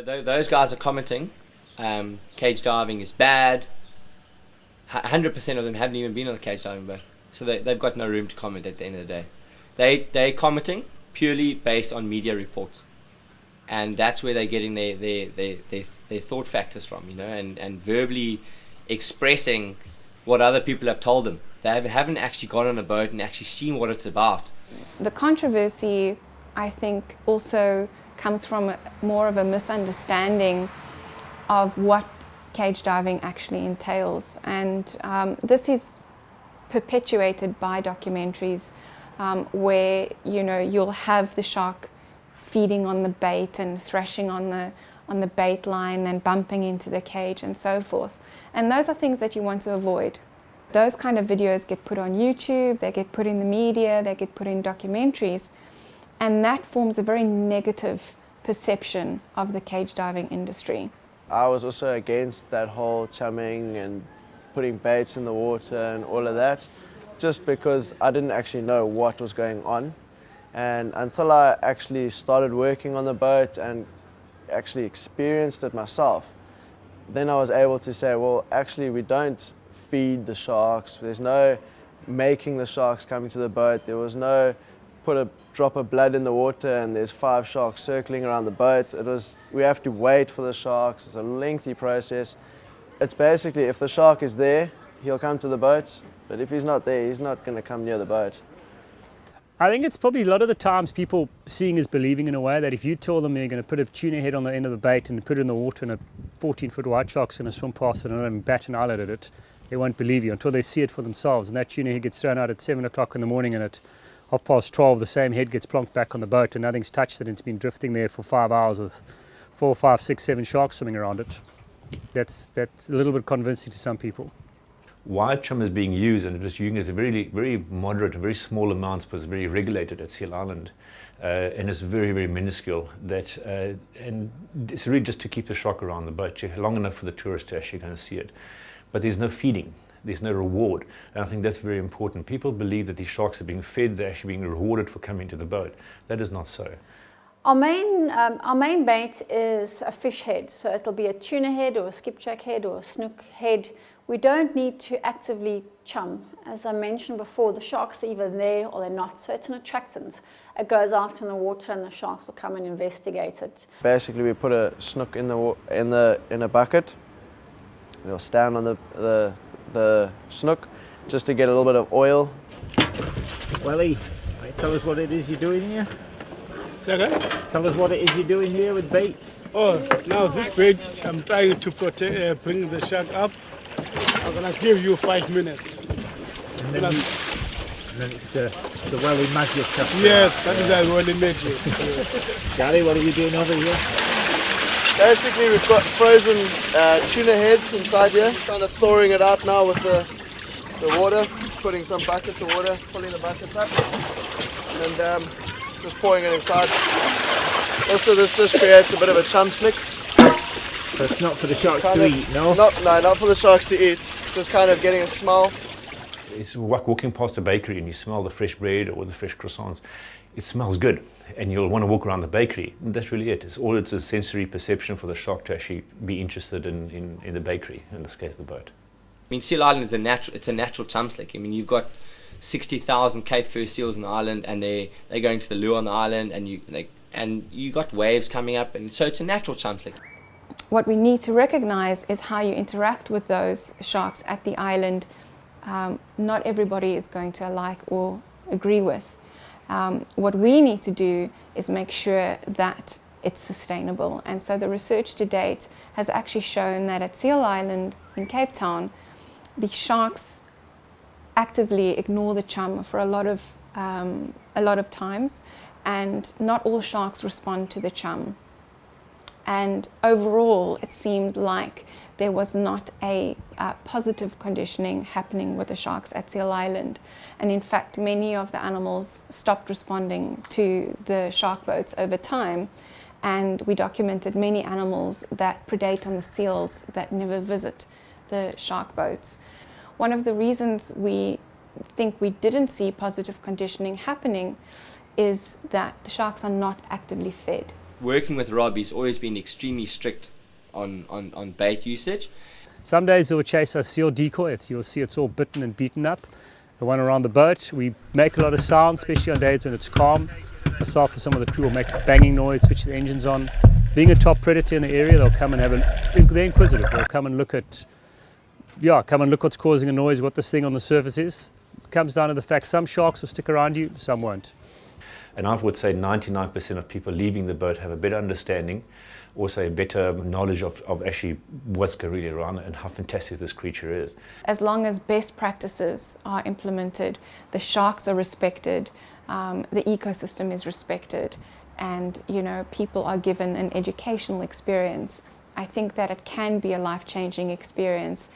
Those guys are commenting, cage diving is bad. 100% of them haven't even been on a cage diving boat, so they've got no room to comment at the end of the day. They're commenting purely based on media reports, and that's where they're getting their thought factors from, and verbally expressing what other people have told them. They haven't actually gone on a boat and actually seen what it's about. The controversy, I think, also comes from more of a misunderstanding of what cage diving actually entails, and this is perpetuated by documentaries where you'll have the shark feeding on the bait and thrashing on the bait line and bumping into the cage and so forth, and those are things that you want to avoid. Those kind of videos get put on YouTube, they get put in the media, they get put in documentaries, and that forms a very negative perception of the cage diving industry. I was also against that whole chumming and putting baits in the water and all of that, just because I didn't actually know what was going on. And until I actually started working on the boat and actually experienced it myself, then I was able to say, well, actually we don't feed the sharks. There's no making the sharks coming to the boat. There was no put a drop of blood in the water and there's 5 sharks circling around the boat. We have to wait for the sharks. It's a lengthy process. It's basically, if the shark is there, he'll come to the boat, but if he's not there, he's not going to come near the boat. I think it's probably a lot of the times people seeing is believing in a way, that if you tell them you're going to put a tuna head on the end of the bait and put it in the water and a 14-foot white shark's going to swim past it and not even bat an eyelid at it, they won't believe you until they see it for themselves. And that tuna head gets thrown out at 7 o'clock in the morning, and at 12:30 the same head gets plonked back on the boat and nothing's touched it, and it's been drifting there for 5 hours with 4, 5, 6, 7 sharks swimming around it. That's a little bit convincing to some people. Why chum is being used, and just using it in very, very moderate and very small amounts, because it's very regulated at Seal Island, and it's very, very minuscule. And it's really just to keep the shark around the boat, long enough for the tourists to actually kind of see it. But there's no feeding. There's no reward, and I think that's very important. People believe that these sharks are being fed, they're actually being rewarded for coming to the boat. That is not so. Our main bait is a fish head, so it'll be a tuna head or a skipjack head or a snook head. We don't need to actively chum. As I mentioned before, the sharks are either there or they're not, so it's an attractant. It goes out in the water and the sharks will come and investigate it. Basically, we put a snook in a bucket. They'll stand on the snook just to get a little bit of oil. Welly, tell us what it is you're doing here. Second? Tell us what it is you're doing here with baits. Oh, now this bait, I'm trying to bring the shark up. I'm going to give you 5 minutes. And then it's the Welly magic. Yes, that is our Welly magic. Yes. Gary, what are you doing over here? Basically, we've got frozen tuna heads inside here. Kind of thawing it out now with the water, putting some buckets of water, pulling the buckets up, and just pouring it inside. Also, this just creates a bit of a chum slick. So it's not for the sharks to eat, no? Not for the sharks to eat. Just kind of getting a smell. It's like walking past a bakery and you smell the fresh bread or the fresh croissants. It smells good, and you'll want to walk around the bakery. And that's really it. It's a sensory perception for the shark to actually be interested in the bakery, in this case the boat. I mean, Seal Island is a natural chum slick. I mean, you've got 60,000 Cape fur seals on the island, and they're going to the lure on the island, and you got waves coming up, and so it's a natural chum slick. What we need to recognize is how you interact with those sharks at the island. Not everybody is going to like or agree with. What we need to do is make sure that it's sustainable, and so the research to date has actually shown that at Seal Island in Cape Town, the sharks actively ignore the chum for a lot of times, and not all sharks respond to the chum. And overall, it seemed like there was not a positive conditioning happening with the sharks at Seal Island. And in fact, many of the animals stopped responding to the shark boats over time. And we documented many animals that predate on the seals that never visit the shark boats. One of the reasons we think we didn't see positive conditioning happening is that the sharks are not actively fed. working with Rob, he's always been extremely strict on bait usage. Some days they'll chase a seal decoy. You'll see it's all bitten and beaten up. The one around the boat, we make a lot of sound, especially on days when it's calm. Myself and some of the crew will make a banging noise, switch the engines on. Being a top predator in the area, they'll come and they're inquisitive. They'll come and look what's causing a noise, what this thing on the surface is. It comes down to the fact some sharks will stick around you, some won't. And I would say 99% of people leaving the boat have a better understanding, also a better knowledge of actually what's really around and how fantastic this creature is. As long as best practices are implemented, the sharks are respected, the ecosystem is respected, and people are given an educational experience, I think that it can be a life-changing experience.